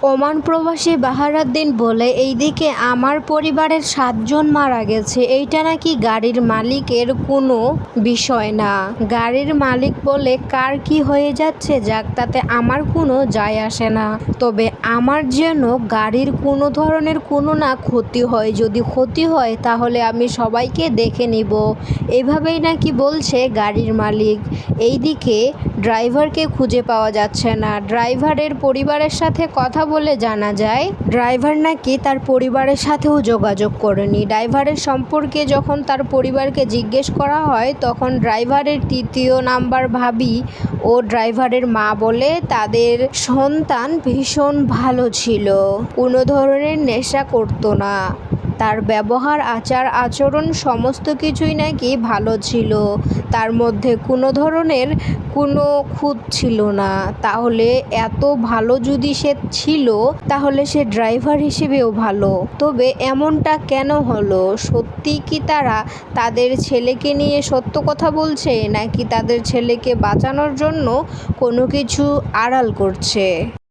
Oman প্রবাসী বাহারুদ্দিন বলে, এইদিকে আমার পরিবারের ৭ জন মারা গেছে। এইটা নাকি গাড়ির মালিকের কোনো বিষয় না। গাড়ির মালিক বলে কার কি হয়ে যাচ্ছে যাক, তাতে আমার কোনো যায় আসে না। তবে আমার যেন গাড়ির কোনো ধরনের কোনো না ক্ষতি হয়। যদি ক্ষতি হয় তাহলে আমি সবাইকে দেখে নিব। এভাবেই নাকি বলছে গাড়ির মালিক। এইদিকে ড্রাইভারকে খুঁজে পাওয়া যাচ্ছে না। ড্রাইভারের পরিবারের সাথে কথা বলে জানা যায়, ড্রাইভার নাকি তার পরিবারের সাথেও যোগাযোগ করেনি। ড্রাইভারের সম্পর্কে যখন তার পরিবারকে জিজ্ঞেস করা হয়, তখন ড্রাইভারের ৩য় নাম্বার ভাবি ও ড্রাইভারের মা বলে তাদের সন্তান ভীষণ ভালো ছিল, কোনো ধরনের নেশা করতো না, তার ব্যবহার আচার আচরণ সমস্ত কিছুই নাকি ভালো ছিল, তার মধ্যে কোনো ধরনের কোনো খুঁত ছিল না। তাহলে এত ভালো যদি সে ছিল, তাহলে সে ড্রাইভার হিসেবেও ভালো। তবে এমনটা কেন হলো? সত্যি কি তারা তাদের ছেলেকে নিয়ে সত্য কথা বলছে, নাকি তাদের ছেলেকে বাঁচানোর জন্য কোনো কিছু আড়াল করছে?